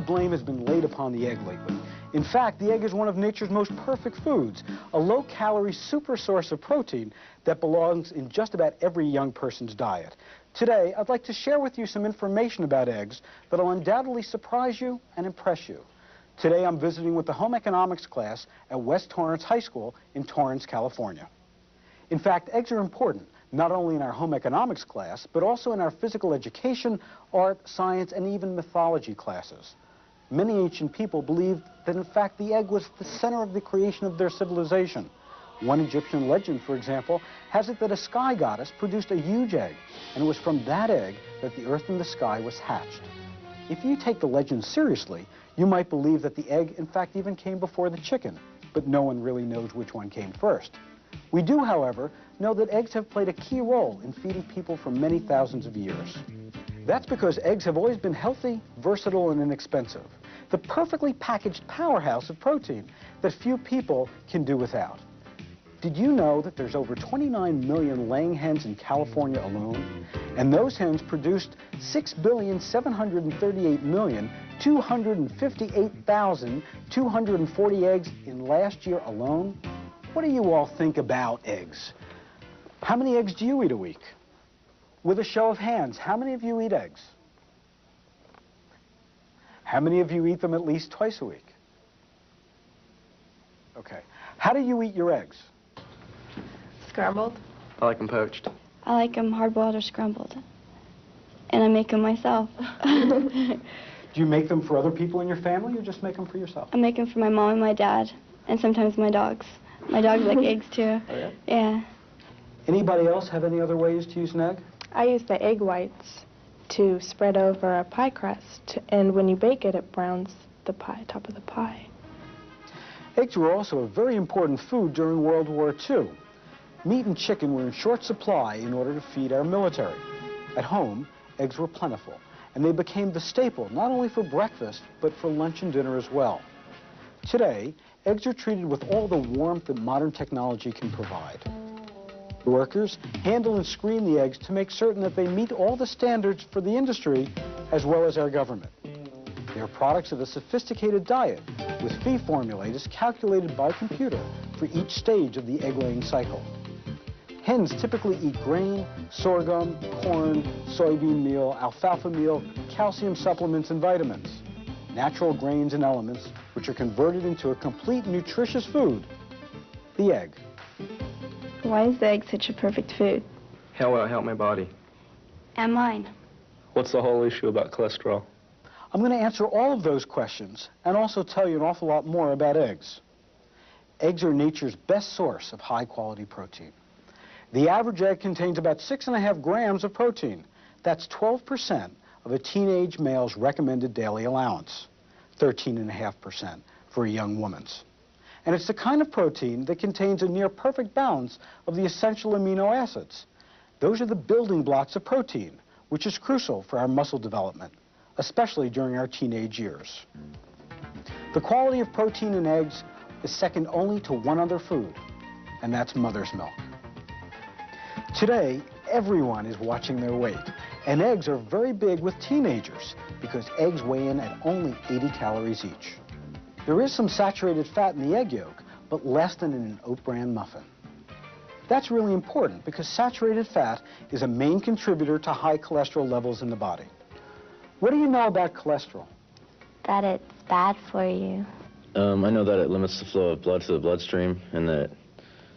of blame has been laid upon the egg lately. In fact, the egg is one of nature's most perfect foods, a low-calorie super source of protein that belongs in just about every young person's diet. Today, I'd like to share with you some information about eggs that will undoubtedly surprise you and impress you. Today, I'm visiting with the home economics class at West Torrance High School in Torrance, California. In fact, eggs are important, not only in our home economics class, but also in our physical education, art, science, and even mythology classes. Many ancient people believed that, in fact, the egg was the center of the creation of their civilization. One Egyptian legend, for example, has it that a sky goddess produced a huge egg, and it was from that egg that the earth and the sky was hatched. If you take the legend seriously, you might believe that the egg, in fact, even came before the chicken, but no one really knows which one came first. We do, however, know that eggs have played a key role in feeding people for many thousands of years. That's because eggs have always been healthy, versatile, and inexpensive. The perfectly packaged powerhouse of protein that few people can do without. Did you know that there's over 29 million laying hens in California alone? And those hens produced 6,738,258,240 eggs in last year alone? What do you all think about eggs? How many eggs do you eat a week? With a show of hands, how many of you eat eggs? How many of you eat them at least twice a week? Okay. How do you eat your eggs? Scrambled. I like them poached. I like them hard-boiled or scrambled. And I make them myself. Do you make them for other people in your family or just make them for yourself? I make them for my mom and my dad, and sometimes my dogs. My dogs like eggs too. Oh, yeah? Yeah. Anybody else have any other ways to use an egg? I use the egg whites to spread over a pie crust, and when you bake it, it browns the pie, top of the pie. Eggs were also a very important food during World War II. Meat and chicken were in short supply in order to feed our military. At home, eggs were plentiful, and they became the staple not only for breakfast, but for lunch and dinner as well. Today, eggs are treated with all the warmth that modern technology can provide. Workers handle and screen the eggs to make certain that they meet all the standards for the industry as well as our government. They are products of a sophisticated diet with feed formulators calculated by computer for each stage of the egg-laying cycle. Hens typically eat grain, sorghum, corn, soybean meal, alfalfa meal, calcium supplements, and vitamins. Natural grains and elements which are converted into a complete nutritious food, the egg. Why is the egg such a perfect food? How will it help my body? And mine. What's the whole issue about cholesterol? I'm going to answer all of those questions and also tell you an awful lot more about eggs. Eggs are nature's best source of high-quality protein. The average egg contains about 6.5 grams of protein. That's 12% of a teenage male's recommended daily allowance, 13.5% for a young woman's. And it's the kind of protein that contains a near perfect balance of the essential amino acids. Those are the building blocks of protein, which is crucial for our muscle development, especially during our teenage years. The quality of protein in eggs is second only to one other food, and that's mother's milk. Today, everyone is watching their weight, and eggs are very big with teenagers because eggs weigh in at only 80 calories each. There is some saturated fat in the egg yolk, but less than in an oat bran muffin. That's really important because saturated fat is a main contributor to high cholesterol levels in the body. What do you know about cholesterol? That it's bad for you. I know that it limits the flow of blood to the bloodstream and that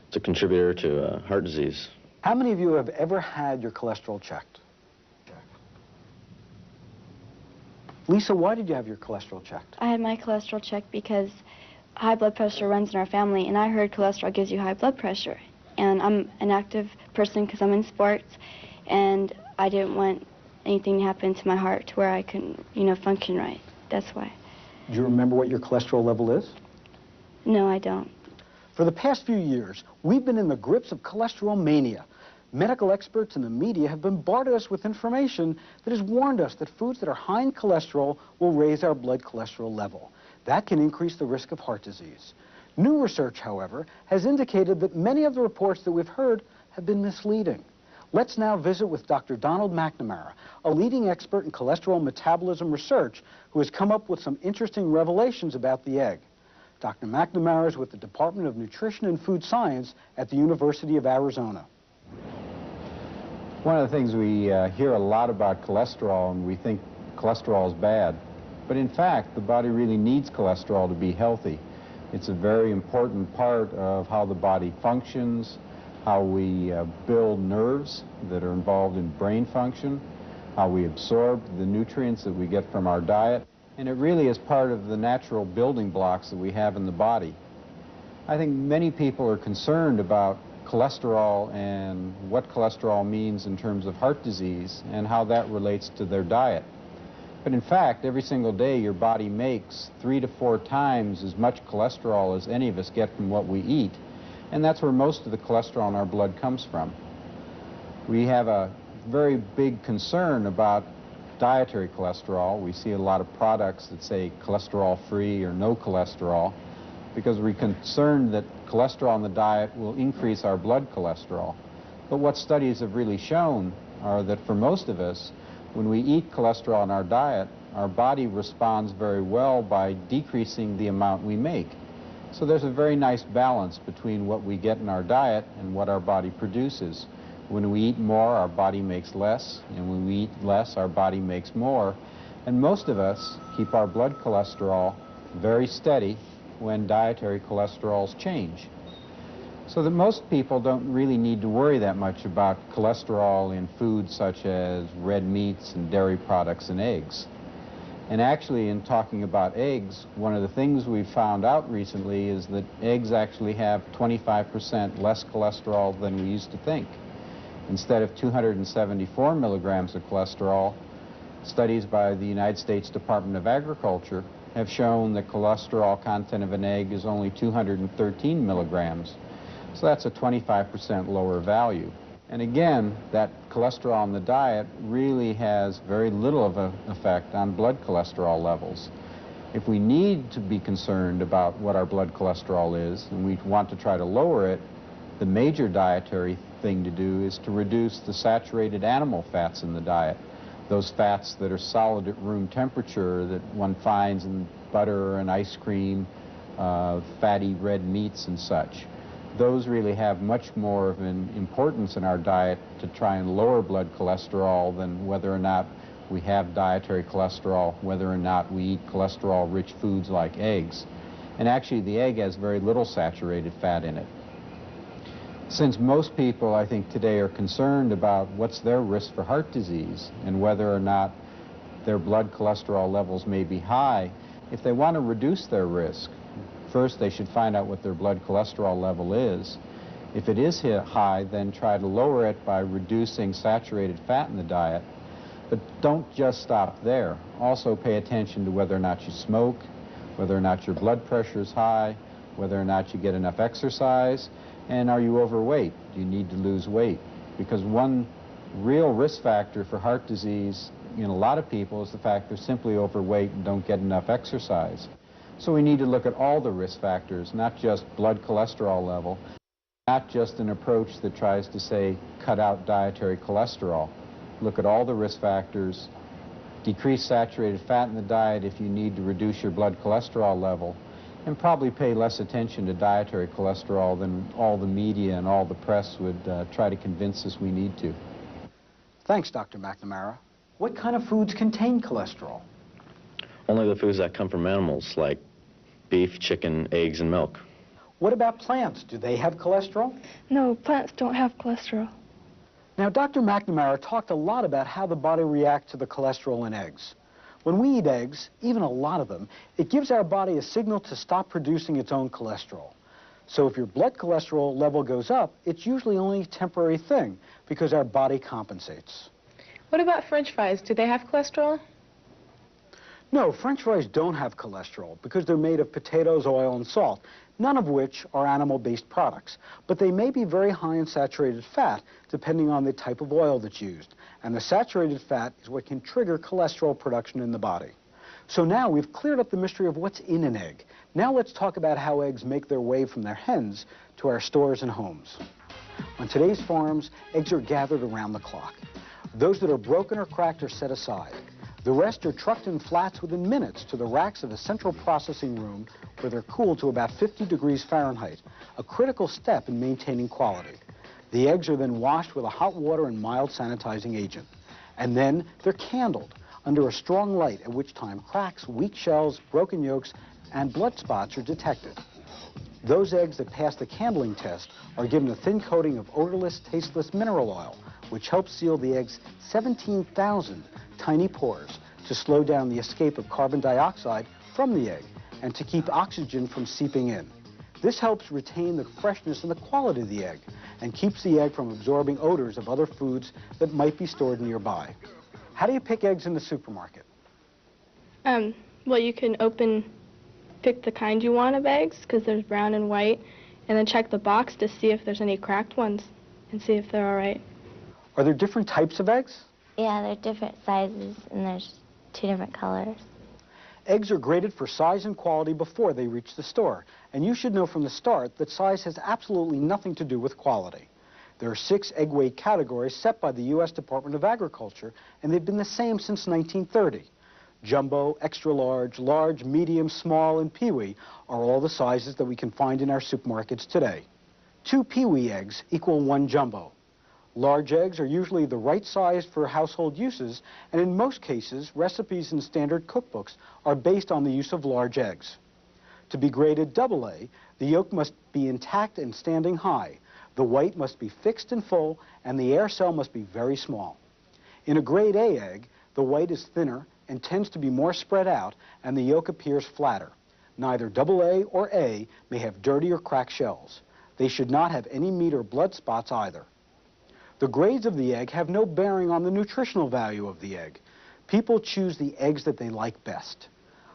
it's a contributor to heart disease. How many of you have ever had your cholesterol checked? Lisa, why did you have your cholesterol checked? I had my cholesterol checked because high blood pressure runs in our family, and I heard cholesterol gives you high blood pressure. And I'm an active person because I'm in sports, and I didn't want anything to happen to my heart to where I couldn't, function right. That's why. Do you remember what your cholesterol level is? No, I don't. For the past few years, we've been in the grips of cholesterol mania. Medical experts and the media have bombarded us with information that has warned us that foods that are high in cholesterol will raise our blood cholesterol level. That can increase the risk of heart disease. New research, however, has indicated that many of the reports that we've heard have been misleading. Let's now visit with Dr. Donald McNamara, a leading expert in cholesterol metabolism research who has come up with some interesting revelations about the egg. Dr. McNamara is with the Department of Nutrition and Food Science at the University of Arizona. One of the things we hear a lot about cholesterol, and we think cholesterol is bad. But in fact, the body really needs cholesterol to be healthy. It's a very important part of how the body functions, how we build nerves that are involved in brain function, how we absorb the nutrients that we get from our diet, and it really is part of the natural building blocks that we have in the body. I think many people are concerned about cholesterol and what cholesterol means in terms of heart disease and how that relates to their diet. But in fact, every single day your body makes 3 to 4 times as much cholesterol as any of us get from what we eat. And that's where most of the cholesterol in our blood comes from. We have a very big concern about dietary cholesterol. We see a lot of products that say cholesterol-free or no cholesterol because we're concerned that cholesterol in the diet will increase our blood cholesterol. But what studies have really shown are that for most of us, when we eat cholesterol in our diet, our body responds very well by decreasing the amount we make. So there's a very nice balance between what we get in our diet and what our body produces. When we eat more, our body makes less, and when we eat less, our body makes more. And most of us keep our blood cholesterol very steady when dietary cholesterols change. So that most people don't really need to worry that much about cholesterol in foods such as red meats and dairy products and eggs. And actually, in talking about eggs, one of the things we've found out recently is that eggs actually have 25% less cholesterol than we used to think. Instead of 274 milligrams of cholesterol, studies by the United States Department of Agriculture have shown the cholesterol content of an egg is only 213 milligrams. So that's a 25% lower value. And again, that cholesterol in the diet really has very little of an effect on blood cholesterol levels. If we need to be concerned about what our blood cholesterol is, and we want to try to lower it, the major dietary thing to do is to reduce the saturated animal fats in the diet. Those fats that are solid at room temperature that one finds in butter and ice cream, fatty red meats and such. Those really have much more of an importance in our diet to try and lower blood cholesterol than whether or not we have dietary cholesterol, whether or not we eat cholesterol-rich foods like eggs. And actually, the egg has very little saturated fat in it. Since most people, I think, today are concerned about what's their risk for heart disease and whether or not their blood cholesterol levels may be high, if they want to reduce their risk, first they should find out what their blood cholesterol level is. If it is high, then try to lower it by reducing saturated fat in the diet. But don't just stop there. Also pay attention to whether or not you smoke, whether or not your blood pressure is high, whether or not you get enough exercise, and are you overweight? Do you need to lose weight? Because one real risk factor for heart disease in a lot of people is the fact they're simply overweight and don't get enough exercise. So we need to look at all the risk factors, not just blood cholesterol level, not just an approach that tries to say cut out dietary cholesterol. Look at all the risk factors, decrease saturated fat in the diet if you need to reduce your blood cholesterol level, and probably pay less attention to dietary cholesterol than all the media and all the press would try to convince us we need to. Thanks, Dr. McNamara. What kind of foods contain cholesterol? Only the foods that come from animals, like beef, chicken, eggs, and milk. What about plants? Do they have cholesterol? No, plants don't have cholesterol. Now, Dr. McNamara talked a lot about how the body reacts to the cholesterol in eggs. When we eat eggs, even a lot of them, it gives our body a signal to stop producing its own cholesterol. So if your blood cholesterol level goes up, it's usually only a temporary thing because our body compensates. What about French fries? Do they have cholesterol? No, French fries don't have cholesterol because they're made of potatoes, oil, and salt, none of which are animal-based products. But they may be very high in saturated fat, depending on the type of oil that's used. And the saturated fat is what can trigger cholesterol production in the body. So now we've cleared up the mystery of what's in an egg. Now let's talk about how eggs make their way from their hens to our stores and homes. On today's farms, eggs are gathered around the clock. Those that are broken or cracked are set aside. The rest are trucked in flats within minutes to the racks of a central processing room where they're cooled to about 50 degrees Fahrenheit, a critical step in maintaining quality. The eggs are then washed with a hot water and mild sanitizing agent. And then they're candled under a strong light, at which time cracks, weak shells, broken yolks, and blood spots are detected. Those eggs that pass the candling test are given a thin coating of odorless, tasteless mineral oil, which helps seal the egg's 17,000 tiny pores to slow down the escape of carbon dioxide from the egg and to keep oxygen from seeping in. This helps retain the freshness and the quality of the egg and keeps the egg from absorbing odors of other foods that might be stored nearby. How do you pick eggs in the supermarket? Well, you can pick the kind you want of eggs, because there's brown and white, and then check the box to see if there's any cracked ones and see if they're all right. Are there different types of eggs? Yeah, they're different sizes, and there's 2 different colors. Eggs are graded for size and quality before they reach the store, and you should know from the start that size has absolutely nothing to do with quality. There are 6 egg weight categories set by the U.S. Department of Agriculture, and they've been the same since 1930. Jumbo, extra large, large, medium, small, and peewee are all the sizes that we can find in our supermarkets today. 2 peewee eggs equal 1 jumbo. Large eggs are usually the right size for household uses, and in most cases, recipes in standard cookbooks are based on the use of large eggs. To be graded AA, the yolk must be intact and standing high. The white must be fixed and full, and the air cell must be very small. In a grade A egg, the white is thinner and tends to be more spread out, and the yolk appears flatter. Neither AA or A may have dirty or cracked shells. They should not have any meat or blood spots either. The grades of the egg have no bearing on the nutritional value of the egg. People choose the eggs that they like best.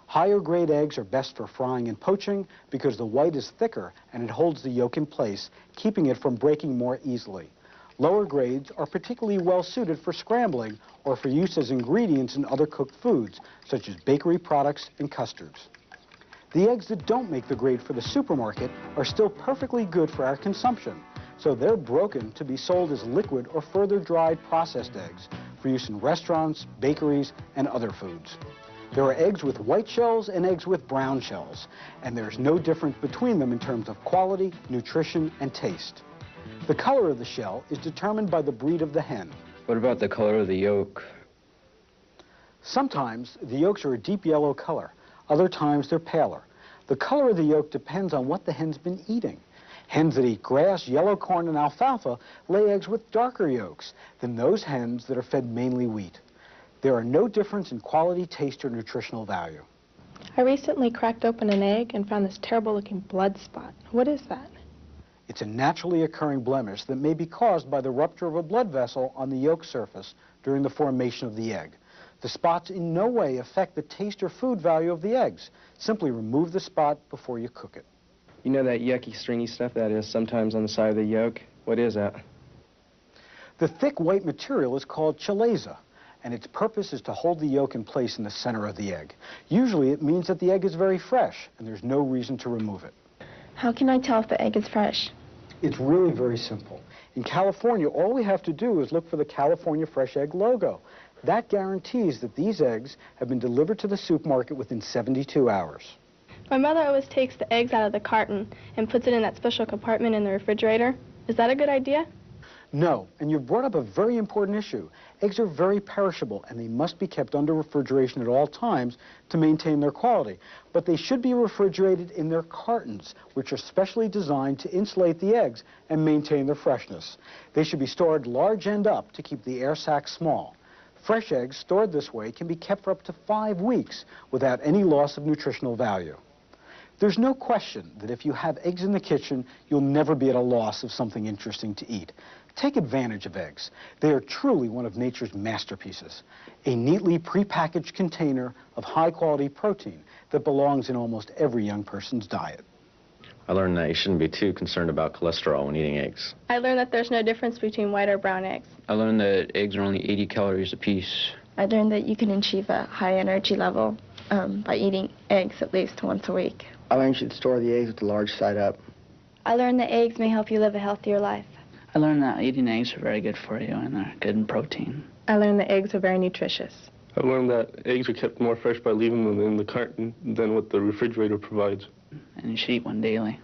Higher grade eggs are best for frying and poaching because the white is thicker and it holds the yolk in place, keeping it from breaking more easily. Lower grades are particularly well suited for scrambling or for use as ingredients in other cooked foods, such as bakery products and custards. The eggs that don't make the grade for the supermarket are still perfectly good for our consumption, so they're broken to be sold as liquid or further dried processed eggs for use in restaurants, bakeries, and other foods. There are eggs with white shells and eggs with brown shells, and there's no difference between them in terms of quality, nutrition, and taste. The color of the shell is determined by the breed of the hen. What about the color of the yolk? Sometimes the yolks are a deep yellow color. Other times they're paler. The color of the yolk depends on what the hen's been eating. Hens that eat grass, yellow corn, and alfalfa lay eggs with darker yolks than those hens that are fed mainly wheat. There are no difference in quality, taste, or nutritional value. I recently cracked open an egg and found this terrible-looking blood spot. What is that? It's a naturally occurring blemish that may be caused by the rupture of a blood vessel on the yolk surface during the formation of the egg. The spots in no way affect the taste or food value of the eggs. Simply remove the spot before you cook it. You know that yucky, stringy stuff that is sometimes on the side of the yolk? What is that? The thick white material is called chalaza, and its purpose is to hold the yolk in place in the center of the egg. Usually it means that the egg is very fresh, and there's no reason to remove it. How can I tell if the egg is fresh? It's really very simple. In California, all we have to do is look for the California Fresh Egg logo. That guarantees that these eggs have been delivered to the supermarket within 72 hours. My mother always takes the eggs out of the carton and puts it in that special compartment in the refrigerator. Is that a good idea? No, and you've brought up a very important issue. Eggs are very perishable, and they must be kept under refrigeration at all times to maintain their quality. But they should be refrigerated in their cartons, which are specially designed to insulate the eggs and maintain their freshness. They should be stored large end up to keep the air sac small. Fresh eggs stored this way can be kept for up to 5 weeks without any loss of nutritional value. There's no question that if you have eggs in the kitchen, you'll never be at a loss of something interesting to eat. Take advantage of eggs. They are truly one of nature's masterpieces, a neatly prepackaged container of high-quality protein that belongs in almost every young person's diet. I learned that you shouldn't be too concerned about cholesterol when eating eggs. I learned that there's no difference between white or brown eggs. I learned that eggs are only 80 calories apiece. I learned that you can achieve a high energy level by eating eggs at least once a week. I learned you should store the eggs with the large side up. I learned that eggs may help you live a healthier life. I learned that eating eggs are very good for you and are good in protein. I learned that eggs are very nutritious. I learned that eggs are kept more fresh by leaving them in the carton than what the refrigerator provides. And you should eat one daily.